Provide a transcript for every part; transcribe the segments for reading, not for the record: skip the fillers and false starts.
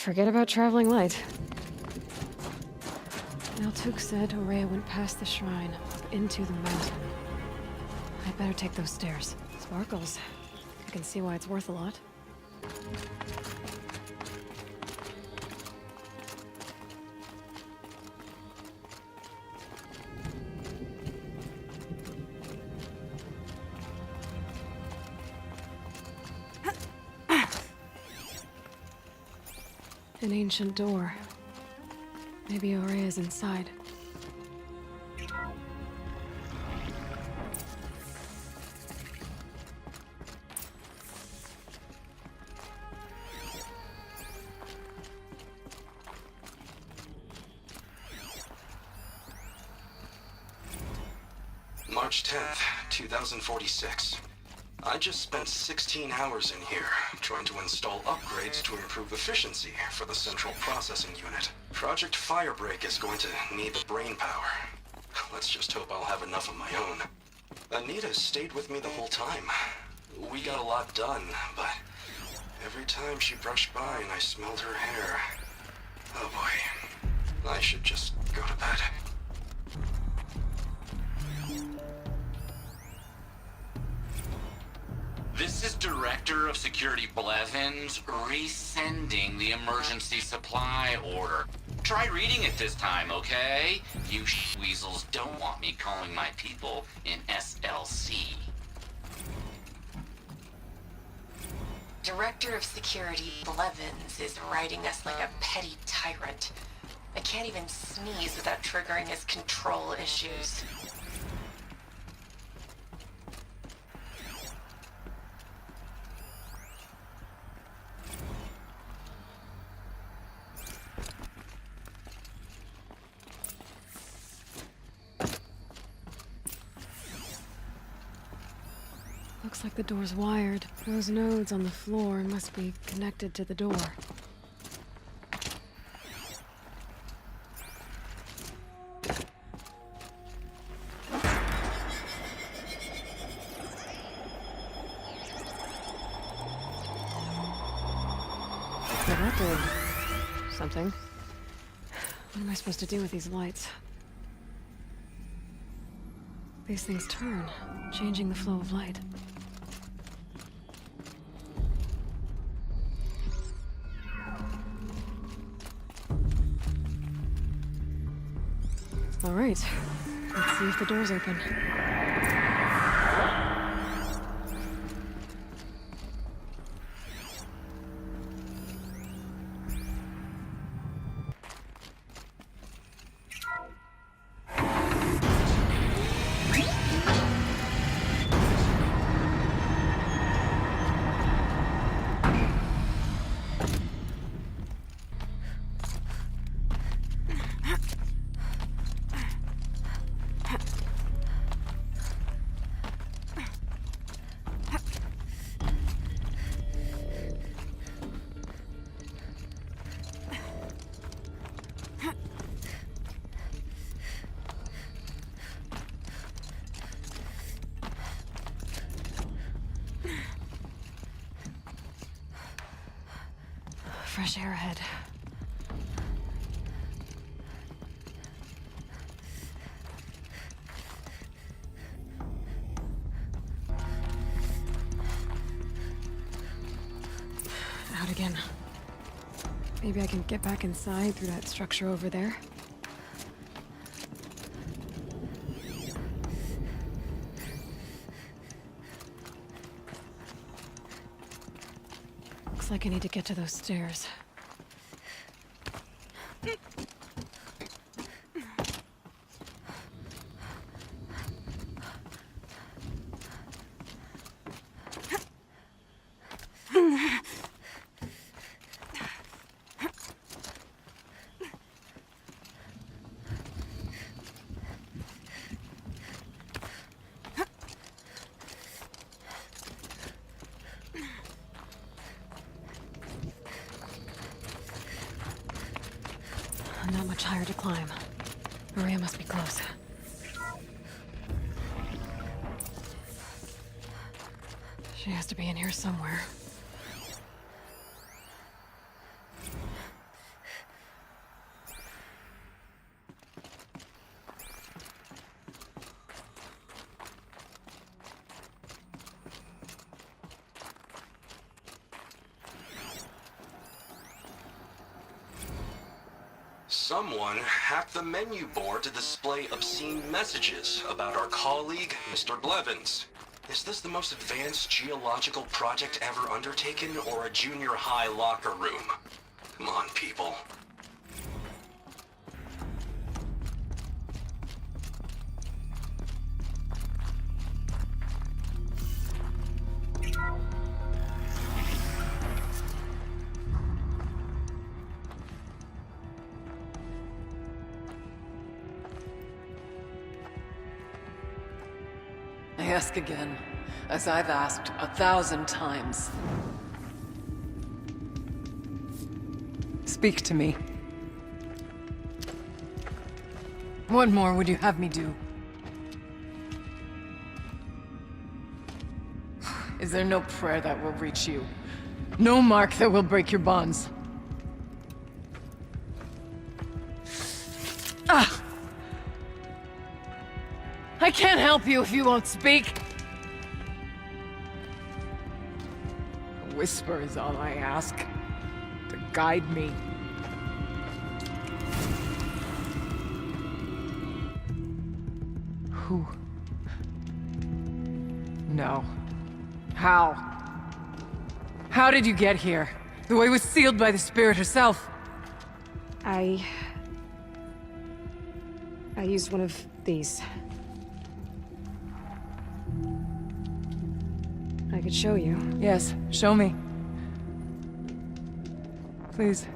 Forget about traveling light. SilentHxA said Ourea went past the shrine, up into the mountain. I'd better take those stairs. Sparkles. I can see why it's worth a lot. An ancient door. Maybe Ourea's inside. March 10th, 2046. I just spent 16 hours in here, trying to install upgrades to improve efficiency for the central processing unit. Project Firebreak is going to need the brain power. Let's just hope I'll have enough of my own. Anita stayed with me the whole time. We got a lot done, but every time she brushed by and I smelled her hair... Oh boy. I should just go to bed. This is Director of Security Blevins resending the emergency supply order. Try reading it this time, okay? You weasels don't want me calling my people in SLC. Director of Security Blevins is writing us like a petty tyrant. I can't even sneeze without triggering his control issues. Looks like the door's wired. Those nodes on the floor must be connected to the door. Well, that did something. What am I supposed to do with these lights? These things turn, changing the flow of light. All right, let's see if the door's open. Fresh air ahead. Out again. Maybe I can get back inside through that structure over there. Looks like I need to get to those stairs. Not much higher to climb. Ourea must be close. She has to be in here somewhere. Someone hacked the menu board to display obscene messages about our colleague, Mr. Blevins. Is this the most advanced geological project ever undertaken, or a junior high locker room? Come on, people. I ask again, as I've asked 1,000 times. Speak to me. What more would you have me do? Is there no prayer that will reach you? No mark that will break your bonds? Ah! I can't help you if you won't speak. A whisper is all I ask, to guide me. Who? No. How? How did you get here? The way was sealed by the spirit herself. I used one of these. I could show you. Yes, show me. Please.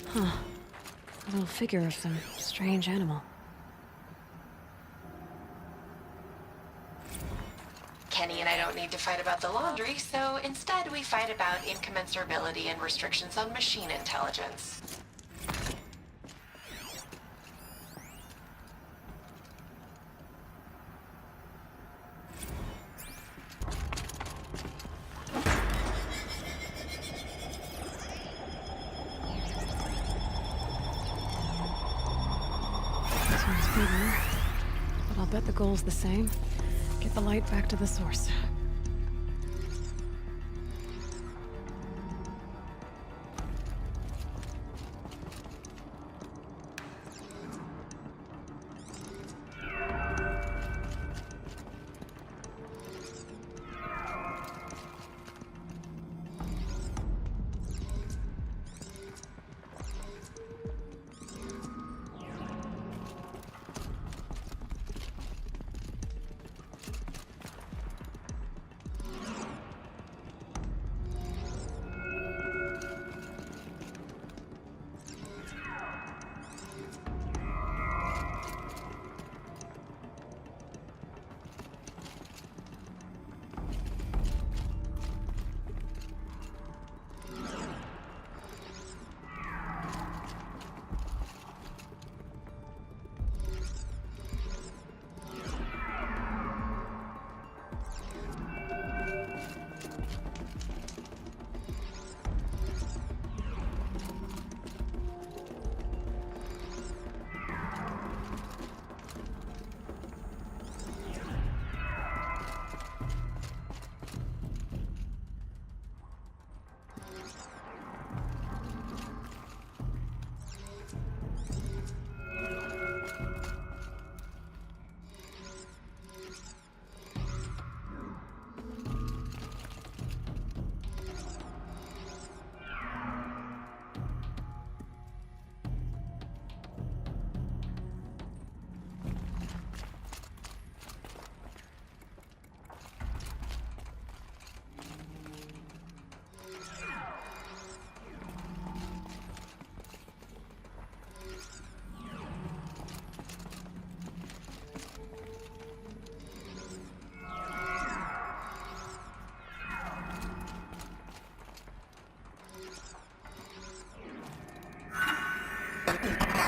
Huh. A little figure of some strange animal. Kenny and I don't need to fight about the laundry, so instead we fight about incommensurability and restrictions on machine intelligence. This one's bigger, but I'll bet the goal's the same. Get the light back to the source.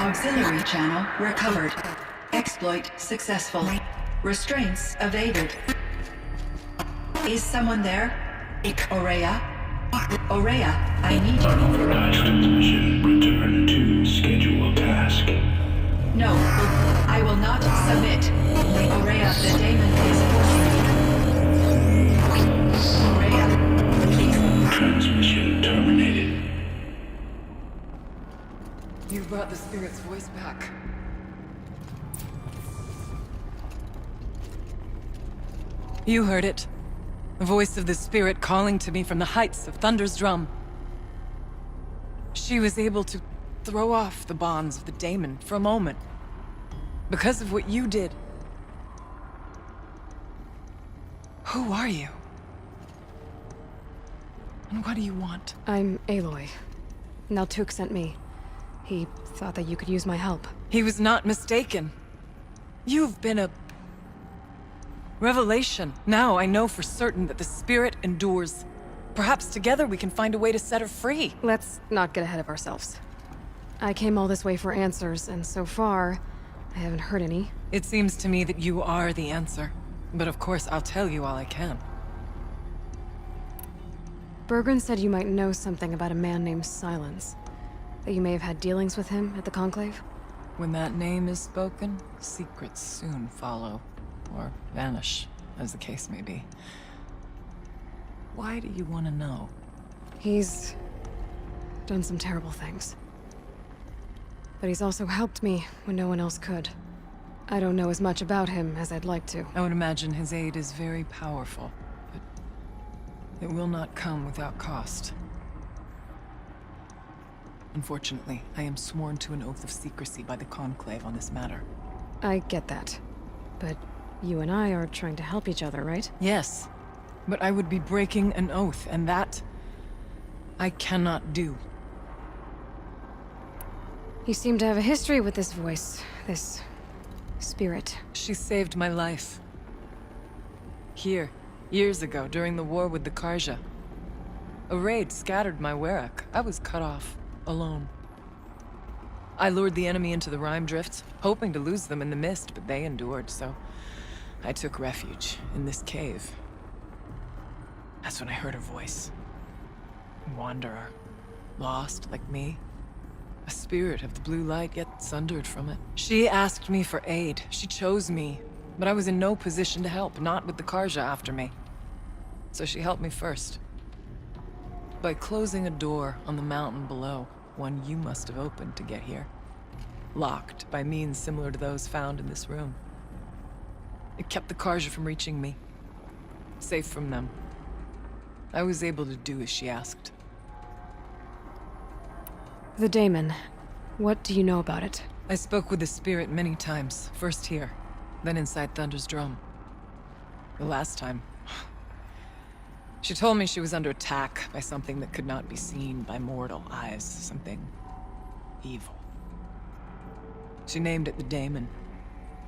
Auxiliary channel recovered. Exploit successful. Restraints evaded. Is someone there? Aurea? Aurea, I need you. Unorganized transmission. Return to scheduled task. No, I will not submit. Aurea, the daemon is forcing me. Aurea, please. Transmission terminated. You brought the spirit's voice back. You heard it. The voice of the spirit calling to me from the heights of Thunder's drum. She was able to throw off the bonds of the daemon for a moment. Because of what you did. Who are you? And what do you want? I'm Aloy. SilentHxA sent me. He thought that you could use my help. He was not mistaken. You've been a revelation. Now I know for certain that the spirit endures. Perhaps together we can find a way to set her free. Let's not get ahead of ourselves. I came all this way for answers, and so far, I haven't heard any. It seems to me that you are the answer. But of course, I'll tell you all I can. Bergren said you might know something about a man named Silence. That you may have had dealings with him at the Conclave? When that name is spoken, secrets soon follow. Or vanish, as the case may be. Why do you want to know? He's done some terrible things. But he's also helped me when no one else could. I don't know as much about him as I'd like to. I would imagine his aid is very powerful, but it will not come without cost. Unfortunately, I am sworn to an oath of secrecy by the Conclave on this matter. I get that. But you and I are trying to help each other, right? Yes, but I would be breaking an oath, and that I cannot do. You seem to have a history with this voice, this spirit. She saved my life. Here, years ago, during the war with the Karja. A raid scattered my Werak. I was cut off, alone. I lured the enemy into the Rime Drifts, hoping to lose them in the mist, but they endured, so I took refuge in this cave. That's when I heard her voice. A wanderer. Lost, like me. A spirit of the blue light, yet sundered from it. She asked me for aid. She chose me. But I was in no position to help, not with the Karja after me. So she helped me first. By closing a door on the mountain below, one you must have opened to get here. Locked by means similar to those found in this room. It kept the Karja from reaching me. Safe from them. I was able to do as she asked. The daemon. What do you know about it? I spoke with the spirit many times. First here, then inside Thunder's drum. The last time... She told me she was under attack by something that could not be seen by mortal eyes. Something... evil. She named it the daemon,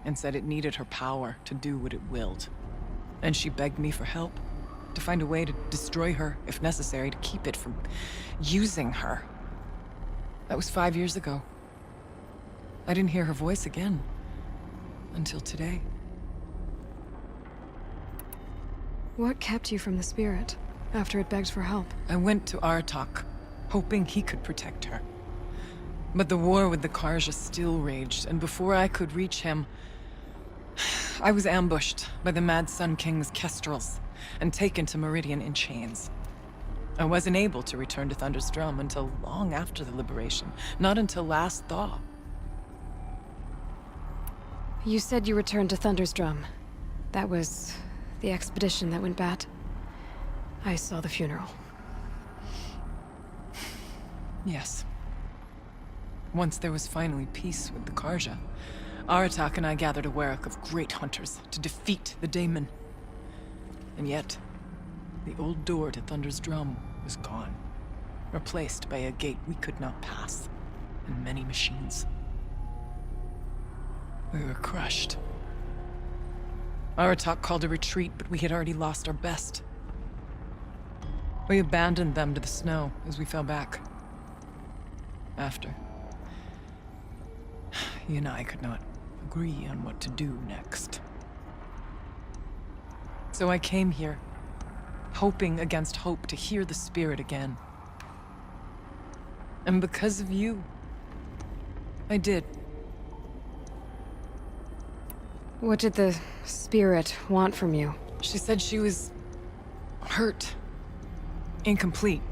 and said it needed her power to do what it willed. And she begged me for help, to find a way to destroy her, if necessary, to keep it from using her. That was 5 years ago. I didn't hear her voice again. Until today. What kept you from the spirit, after it begged for help? I went to Artok, hoping he could protect her. But the war with the Karja still raged, and before I could reach him... I was ambushed by the Mad Sun King's kestrels, and taken to Meridian in chains. I wasn't able to return to Thunder's drum until long after the liberation, not until last thaw. You said you returned to Thunder's drum. That was the expedition that went bad. I saw the funeral. Yes. Once there was finally peace with the Karja, Aratak and I gathered a Werak of great hunters to defeat the daemon. And yet, the old door to Thunder's drum was gone, replaced by a gate we could not pass, and many machines. We were crushed. Aratak called a retreat, but we had already lost our best. We abandoned them to the snow as we fell back. After, he and I could not agree on what to do next. So I came here, hoping against hope to hear the spirit again. And because of you, I did. What did the spirit want from you? She said she was hurt. Incomplete.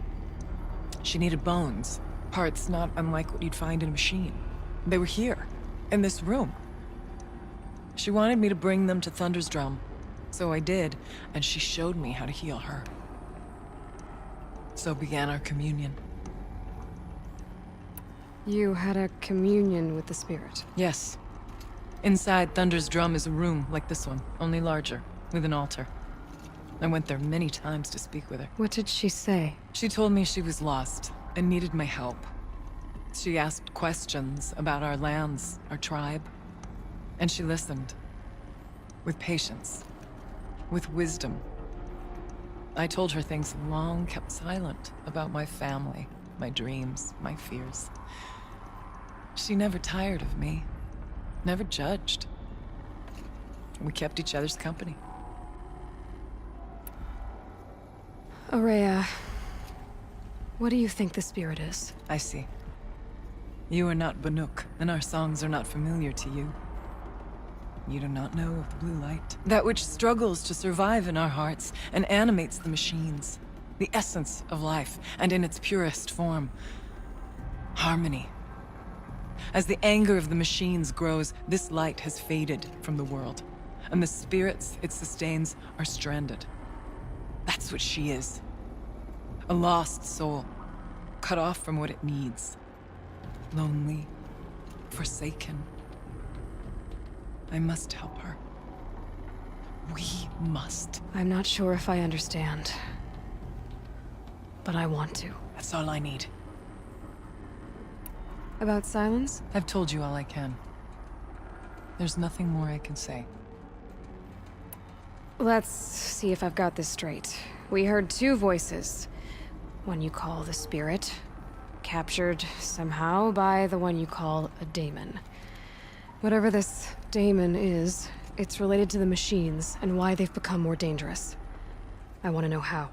She needed bones. Parts not unlike what you'd find in a machine. They were here, in this room. She wanted me to bring them to Thunder's drum. So I did, and she showed me how to heal her. So began our communion. You had a communion with the spirit. Yes. Inside Thunder's drum is a room like this one, only larger, with an altar. I went there many times to speak with her. What did she say? She told me she was lost and needed my help. She asked questions about our lands, our tribe, and she listened. With patience. With wisdom. I told her things long kept silent about my family, my dreams, my fears. She never tired of me. Never judged. We kept each other's company. Aurea, what do you think the spirit is? I see. You are not Banuk, and our songs are not familiar to you. You do not know of the blue light. That which struggles to survive in our hearts and animates the machines. The essence of life, and in its purest form. Harmony. As the anger of the machines grows, this light has faded from the world, and the spirits it sustains are stranded. That's what she is. A lost soul, cut off from what it needs. Lonely, forsaken. I must help her. We must. I'm not sure if I understand. But I want to. That's all I need. About silence? I've told you all I can. There's nothing more I can say. Let's see if I've got this straight. We heard two voices. One you call the spirit, captured somehow by the one you call a daemon. Whatever this daemon is, it's related to the machines and why they've become more dangerous. I want to know how.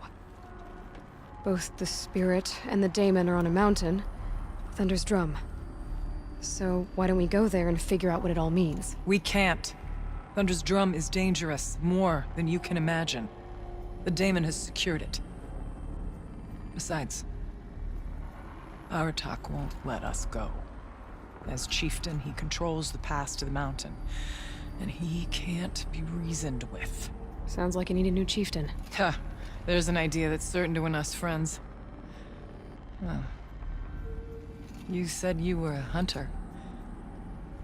Both the spirit and the daemon are on a mountain, Thunder's drum. So why don't we go there and figure out what it all means? We can't. Thunder's drum is dangerous, more than you can imagine. The daemon has secured it. Besides, Aratak won't let us go. As chieftain, he controls the pass to the mountain, and he can't be reasoned with. Sounds like you need a new chieftain. Huh. There's an idea that's certain to win us friends. Huh. You said you were a hunter.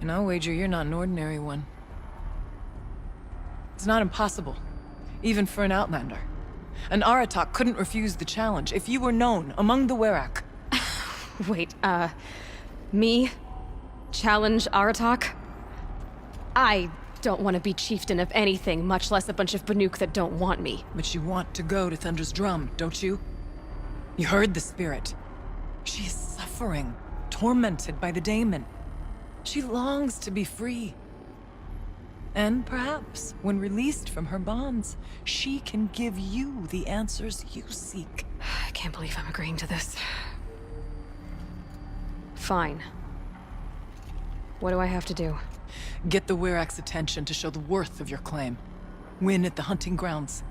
And I'll wager you're not an ordinary one. It's not impossible, even for an outlander. An Aratak couldn't refuse the challenge if you were known among the Werak. Wait, me? Challenge Aratak? I don't want to be chieftain of anything, much less a bunch of Banuk that don't want me. But you want to go to Thunder's drum, don't you? You heard the spirit. She is suffering, tormented by the daemon. She longs to be free. And perhaps, when released from her bonds, she can give you the answers you seek. I can't believe I'm agreeing to this. Fine. What do I have to do? Get the Werak's attention to show the worth of your claim. Win at the hunting grounds.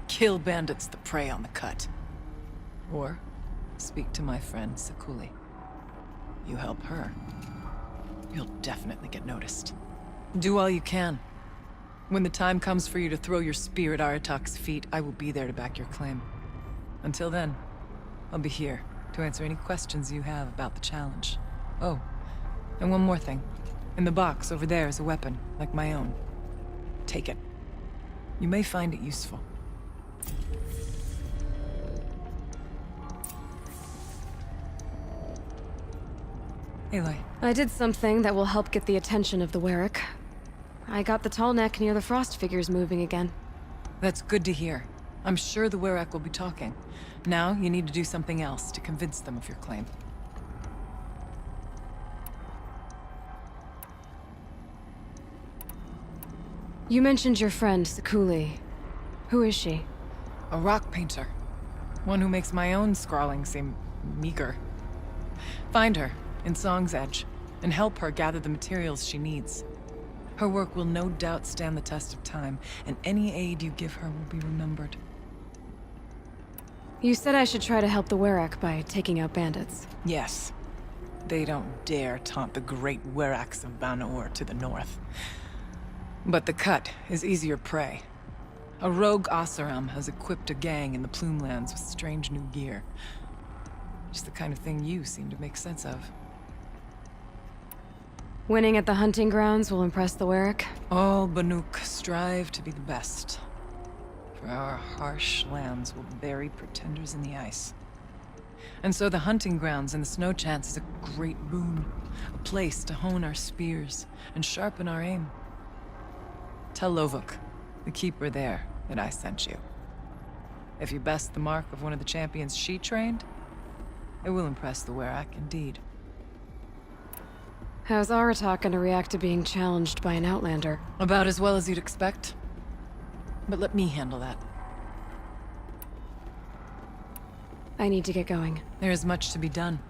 Kill bandits that prey on the cut. Or speak to my friend Sakuli. You help her, you'll definitely get noticed. Do all you can. When the time comes for you to throw your spear at Aratak's feet, I will be there to back your claim. Until then, I'll be here to answer any questions you have about the challenge. Oh, and one more thing. In the box over there is a weapon, like my own. Take it. You may find it useful. Aloy. I did something that will help get the attention of the Werak. I got the tall neck near the frost figures moving again. That's good to hear. I'm sure the Werak will be talking. Now, you need to do something else to convince them of your claim. You mentioned your friend, Sakuli. Who is she? A rock painter. One who makes my own scrawling seem meager. Find her in Song's Edge and help her gather the materials she needs. Her work will no doubt stand the test of time, and any aid you give her will be remembered. You said I should try to help the Werak by taking out bandits. Yes. They don't dare taunt the great Weraks of Banor to the north. But the Cut is easier prey. A rogue Oseram has equipped a gang in the Plumelands with strange new gear. Just the kind of thing you seem to make sense of. Winning at the hunting grounds will impress the Werak? All Banuk strive to be the best. For our harsh lands will bury pretenders in the ice. And so the hunting grounds and the snow chance is a great boon. A place to hone our spears and sharpen our aim. Tell Lovuk, the keeper there, that I sent you. If you best the mark of one of the champions she trained, it will impress the Werak indeed. How's Aratak gonna react to being challenged by an Outlander? About as well as you'd expect. But let me handle that. I need to get going. There is much to be done.